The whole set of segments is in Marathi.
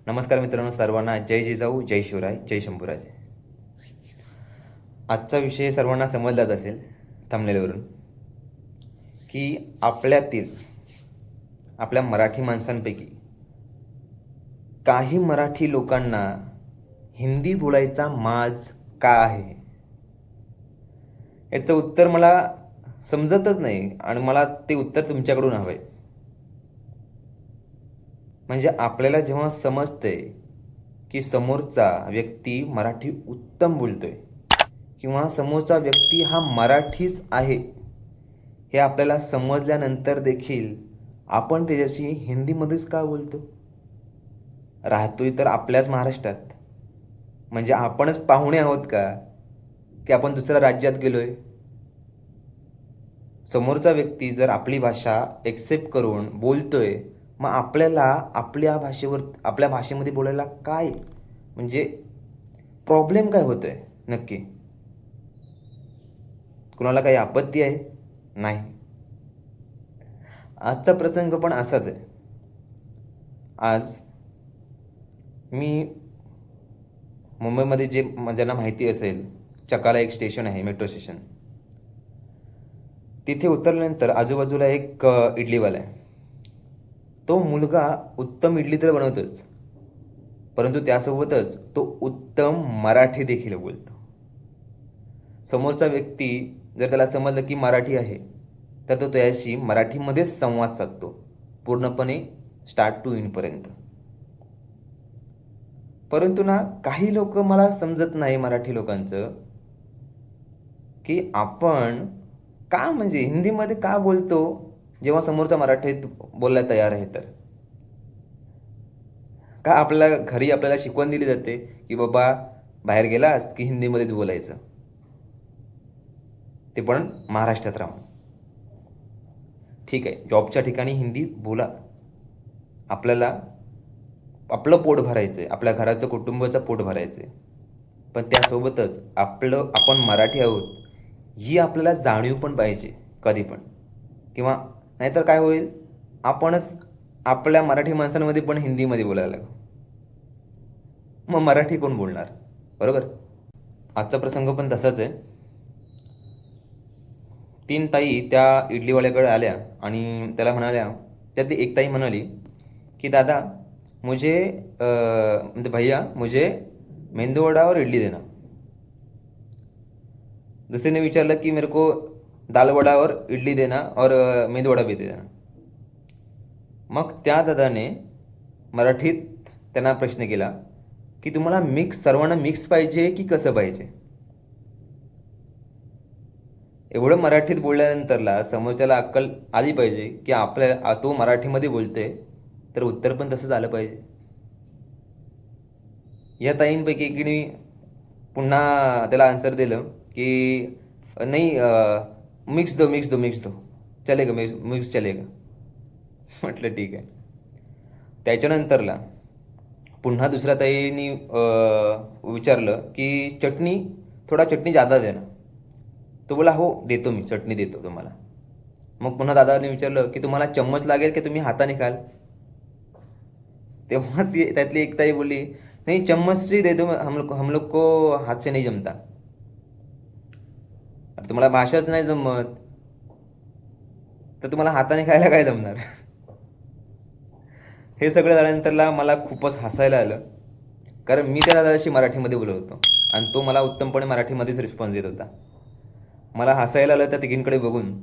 नमस्कार मित्रांनो, सर्वांना जय जिजाऊ, जय शिवराय, जय शंभूराजे. आजचा विषय सर्वांना समजलाच असेल थंबनेलवरून, की आपल्यातील आपल्या मराठी माणसांपैकी काही मराठी लोकांना हिंदी बोलायचा माज का आहे. याचं उत्तर मला समजतच नाही आणि मला ते उत्तर तुमच्याकडून हवं आहे. म्हणजे आपल्याला जेव्हा समजते की समोरचा व्यक्ती मराठी उत्तम बोलतोय किंवा समोरचा व्यक्ती हा मराठीच आहे, हे आपल्याला समजल्यानंतर देखील आपण त्याच्याशी हिंदीमध्येच का बोलतो. राहतोय तर आपल्याच महाराष्ट्रात, म्हणजे आपणच पाहुणे आहोत का की आपण दुसऱ्या राज्यात गेलोय. समोरचा व्यक्ती जर आपली भाषा एक्सेप्ट करून बोलतोय, मग आपल्याला आपल्या भाषेमध्ये बोलायला काय, म्हणजे प्रॉब्लेम काय होतोय नक्की. कुणाला काही आपत्ती आहे? नाही. आजचा प्रसंग पण असाच आहे. आज मी मुंबईमध्ये, जे ज्यांना माहिती असेल, चकाला एक स्टेशन आहे, मेट्रो स्टेशन. तिथे उतरल्यानंतर आजूबाजूला एक इडलीवाला आहे. तो मुलगा उत्तम इडली तर बनवतोच, परंतु त्यासोबतच तो उत्तम मराठी देखील बोलतो. समोरचा व्यक्ती जर त्याला समजलं की मराठी आहे, तर तो त्याशी मराठीमध्येच संवाद साधतो, पूर्णपणे स्टार्ट टू एंडपर्यंत. परंतु ना, काही लोक मला समजत नाही मराठी लोकांचं, की आपण का, म्हणजे हिंदीमध्ये का बोलतो जेव्हा समोरचा मराठीत बोलायला तयार आहे तर. का आपल्याला घरी आपल्याला शिकवण दिली जाते की बाबा बाहेर गेलास की हिंदीमध्येच बोलायचं, ते पण महाराष्ट्रात राहून. ठीक आहे, जॉबच्या ठिकाणी हिंदी बोला, आपल्याला आपलं पोट भरायचं आहे, आपल्या घराचं कुटुंबाचं पोट भरायचं आहे. पण त्यासोबतच आपण मराठी आहोत ही आपल्याला जाणीव पण पाहिजे कधी पण. किंवा नाहीतर काय होईल, आपणच आपल्या मराठी माणसांमध्ये पण हिंदीमध्ये बोलायला लागू, मग मराठी कोण बोलणार, बरोबर. आजचा प्रसंग पण तसाच आहे. 3 ताई त्या इडलीवाल्याकडे आल्या आणि त्याला म्हणाल्या, त्यातली एक ताई म्हणाली की दादा मुझे म्हणजे भैया मुझे मेंदू वडा और इडली देना. दुसरीने विचारलं की मेरे को दाल वडा और इडली देना और मेंदू वडा भी देना. मग त्या दादाने मराठीत त्यांना प्रश्न केला की तुम्हाला सर्वांना मिक्स पाहिजे की कसं पाहिजे. एवढं मराठीत बोलल्यानंतरला समोरच्याला अक्कल आली पाहिजे की तो मराठीमध्ये बोलते, तर उत्तर पण तसंच आलं पाहिजे. या ताईंपैकी एकीने पुन्हा त्याला आन्सर दिलं की नाही, मिक्स दो चलेगा, मिक्स चलेगा. म्हटलं ठीक आहे. त्याच्यानंतरला पुन्हा दुसऱ्या ताईंनी विचारलं की थोडा चटणी जादा देना. तो बोला हो देतो, मी चटणी देतो तुम्हाला. मग पुन्हा दादाने विचारलं की तुम्हाला चम्मच लागेल की तुम्ही हाताने खाल. तेव्हा त्यातली एक ताई बोलली नहीं चम्मच से दे दो, हम लोग को हाथ से नहीं जमता. अरे तुम्हाला भाषाच नाही जमत तर तुम्हाला हाताने खायला काय जमणार. हे सगळं झाल्यानंतरला मला खूपच हसायला आलं, कारण मी त्या दादाशी मराठीमध्ये बोलत होतो आणि तो मला उत्तमपणे मराठीमध्येच रिस्पॉन्स देत होता. मला हसायला आलं त्या तिघींकडे बघून,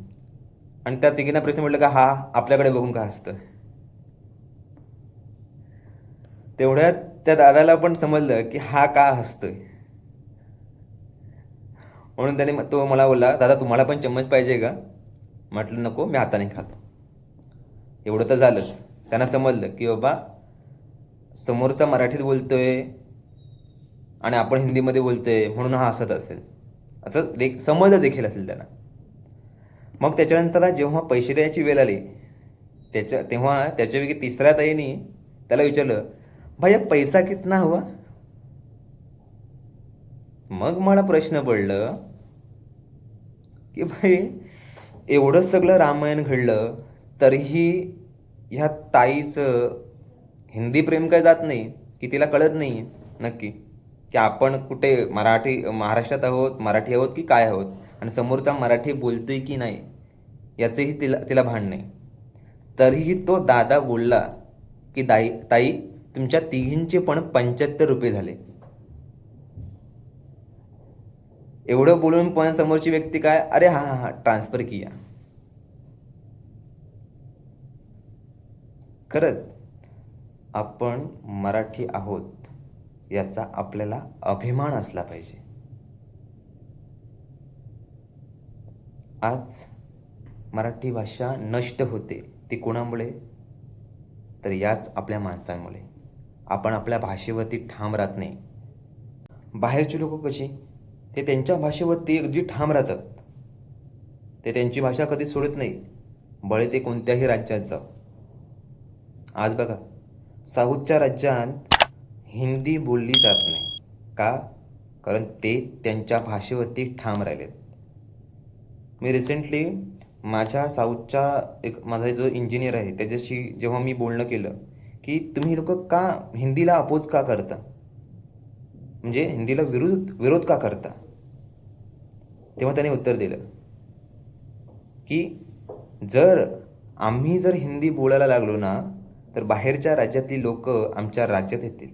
आणि त्या तिघींना प्रश्न म्हटलं का हा आपल्याकडे बघून का हसतं. तेवढ्यात त्या दादाला पण समजलं की हा का हसतोय, म्हणून तो मला बोलला दादा तुम्हाला पण चम्मच पाहिजे का. म्हटलं नको, मी हाताने खातो. एवढं तर झालंच. त्यांना समजलं की बाबा समोरचा मराठीत बोलतोय आणि आपण हिंदीमध्ये बोलतोय म्हणून हा हसत असेल, असं समजलं देखील असेल त्यांना. मग त्याच्यानंतर जेव्हा पैसे द्यायची वेळ आली तेव्हा त्याच्यापैकी तिसऱ्या ताईने त्याला विचारलं भैया पैसा कितना हुआ. मग मला प्रश्न पडलं की भाई एवढं सगळं रामायण घडलं तरीही ह्या ताईचं हिंदी प्रेम काय जात नाही की तिला कळत नाही आहे नक्की की आपण कुठे महाराष्ट्रात आहोत, मराठी आहोत की काय आहोत, आणि समोरचा मराठी बोलतोय की नाही याचंही तिला तिला भान नाही. तरीही तो दादा बोलला की ताई तुमच्या तिघींचे पण 75 रुपये झाले. एवढं बोलून पण समोरची व्यक्ती काय, अरे हां हां हां ट्रान्सफर किया. खरंच आपण मराठी आहोत याचा आपल्याला अभिमान असला पाहिजे. आज मराठी भाषा नष्ट होते ती कोणामुळे, तर याच आपल्या माणसांमुळे. आपण आपल्या भाषेवरती ठाम राहत नाही. बाहेरची लोक कशी, ते त्यांच्या भाषेवरती अगदी ठाम राहतात. ते त्यांची भाषा कधी सोडत नाही, बळे ते कोणत्याही राज्यात जाव. आज बघा, साऊथच्या राज्यात हिंदी बोलली जात नाही का, कारण ते त्यांच्या भाषेवरती ठाम राहिलेत. मी रिसेंटली माझ्या माझा जो इंजिनियर आहे त्याच्याशी जेव्हा मी बोलणं केलं की तुम्ही लोक का हिंदीला अपोज का करता, म्हणजे हिंदीला विरोध का करता, तेव्हा त्याने उत्तर दिलं की आम्ही जर हिंदी बोलायला लागलो ना, तर बाहेरच्या राज्यातली लोक आमच्या राज्यात येतील,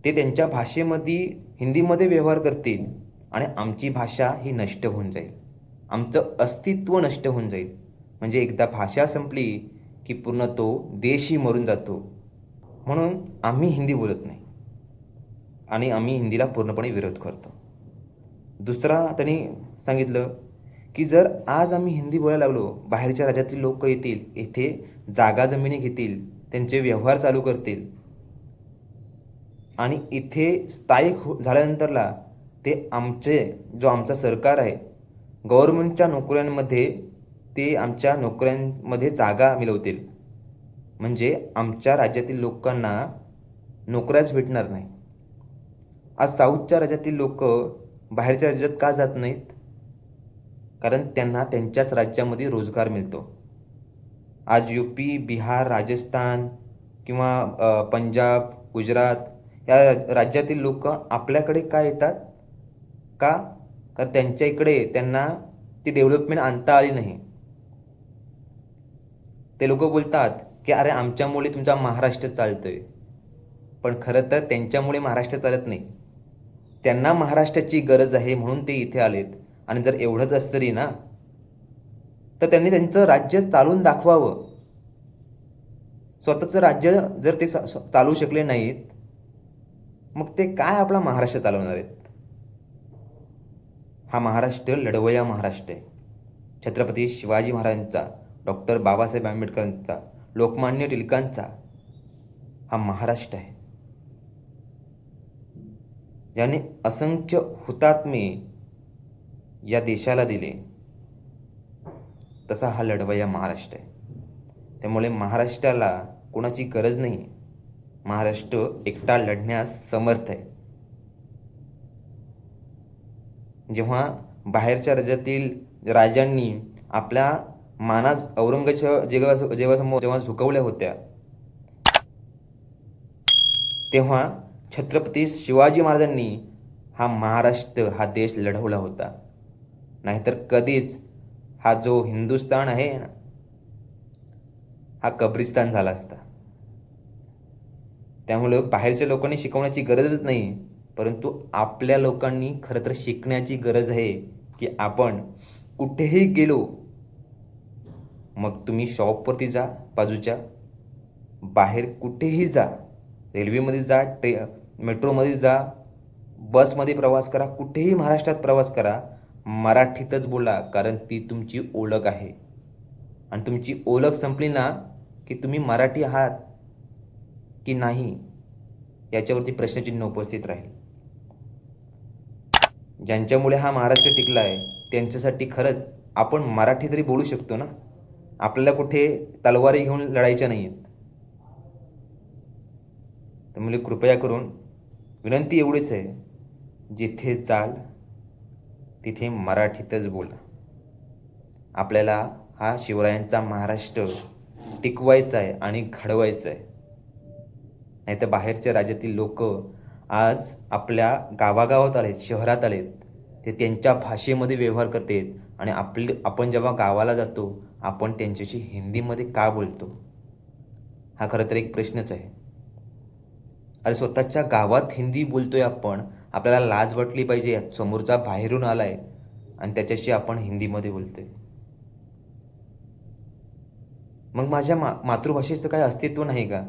ते त्यांच्या भाषेमध्ये हिंदीमध्ये व्यवहार करतील आणि आमची भाषा ही नष्ट होऊन जाईल, आमचं अस्तित्व नष्ट होऊन जाईल. म्हणजे एकदा भाषा संपली की पूर्ण तो देशही मरून जातो. म्हणून आम्ही हिंदी बोलत नाही आणि आम्ही हिंदीला पूर्णपणे विरोध करतो. दुसरा त्यांनी सांगितलं की जर आज आम्ही हिंदी बोलायला लागलो, बाहेरच्या राज्यातील लोक येतील, इथे जागा जमिनी घेतील, त्यांचे व्यवहार चालू करतील आणि इथे स्थायिक झाल्यानंतरला ते आमचा सरकार आहे, गव्हर्नमेंटच्या नोकऱ्यांमध्ये ते आमच्या नोकऱ्यांमध्ये जागा मिळवतील. म्हणजे आमच्या राज्यातील लोकांना नोकऱ्याच भेटणार नाही. आज साऊथच्या राज्यातील लोक बाहेरच्या राज्यात का जात नाहीत, कारण त्यांना त्यांच्याच राज्यामध्ये रोजगार मिळतो. आज यूपी, बिहार, राजस्थान किंवा पंजाब, गुजरात या राज्यातील लोक आपल्याकडे का येतात, का, कारण त्यांच्या इकडे त्यांना ती डेव्हलपमेंट आणता आली नाही. ते लोक बोलतात की अरे आमच्यामुळे तुमचा महाराष्ट्र चालतोय, पण खरं तर त्यांच्यामुळे महाराष्ट्र चालत नाही. त्यांना महाराष्ट्राची गरज आहे म्हणून ते इथे आलेत. आणि जर एवढंच असतं तरी ना, तर त्यांनी त्यांचं राज्य चालवून दाखवावं. स्वतःचं राज्य जर ते चालवू शकले नाहीत, मग ते काय आपला महाराष्ट्र चालवणार आहेत. हा महाराष्ट्र लढवय्या महाराष्ट्र आहे. छत्रपती शिवाजी महाराजांचा, डॉक्टर बाबासाहेब आंबेडकरांचा, लोकमान्य टिळकांचा हा महाराष्ट्र आहे, ज्याने असंख्य हुतात्मे या देशाला दिले. तसा हा लढवय्या महाराष्ट्र आहे. त्यामुळे महाराष्ट्राला कोणाची गरज नाही. महाराष्ट्र एकटा लढण्यास समर्थ आहे. जेव्हा बाहेरच्या राज्यातील राजांनी आपल्या माना जेव्हा झुकवल्या होत्या, तेव्हा छत्रपती शिवाजी महाराजांनी हा महाराष्ट्र, हा देश लढवला होता. नाहीतर कधीच हा जो हिंदुस्थान आहे ना, हा कब्रिस्तान झाला असता. त्यामुळं बाहेरच्या लोकांनी शिकवण्याची गरजच नाही, परंतु आपल्या लोकांनी खरं तर शिकण्याची गरज आहे की आपण कुठेही गेलो, मग तुम्ही शॉपवरती जा बाजूच्या, बाहेर कुठेही जा, रेल्वेमध्ये जा, मेट्रोमध्ये जा, बसमध्ये प्रवास करा, कुठेही महाराष्ट्रात प्रवास करा, मराठीतच बोला, कारण ती तुमची ओळख आहे. आणि तुमची ओळख संपली ना की तुम्ही मराठी आहात की नाही याच्यावरती प्रश्नचिन्ह उपस्थित राहील. ज्यांच्यामुळे हा महाराष्ट्र टिकला आहे त्यांच्यासाठी खरंच आपण मराठी तरी बोलू शकतो ना. आपल्याला कुठे तलवारी घेऊन लढायच्या नाही आहेत. त्यामुळे कृपया करून विनंती एवढीच आहे, जिथे जाल तिथे मराठीतच बोला. आपल्याला हा शिवरायांचा महाराष्ट्र टिकवायचा आहे आणि घडवायचा आहे. नाही तर बाहेरच्या राज्यातील लोक आज आपल्या गावागावात आलेत, शहरात आलेत, ते त्यांच्या भाषेमध्ये व्यवहार करतात आणि आपण जेव्हा गावाला जातो आपण त्यांच्याशी हिंदीमध्ये का बोलतो? हा खरं तर एक प्रश्नच आहे. अरे स्वतःच्या गावात हिंदी बोलतोय आपण, आपल्याला लाज वाटली पाहिजे, समोरचा बाहेरून आलाय आणि त्याच्याशी आपण हिंदीमध्ये बोलतोय. मग माझ्या मातृभाषेचं काही अस्तित्व नाही का?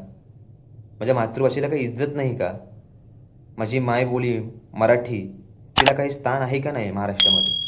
माझ्या मातृभाषेला काही इज्जत नाही का? माझी मायबोली मराठी, तिला काही स्थान आहे का नाही महाराष्ट्रामध्ये?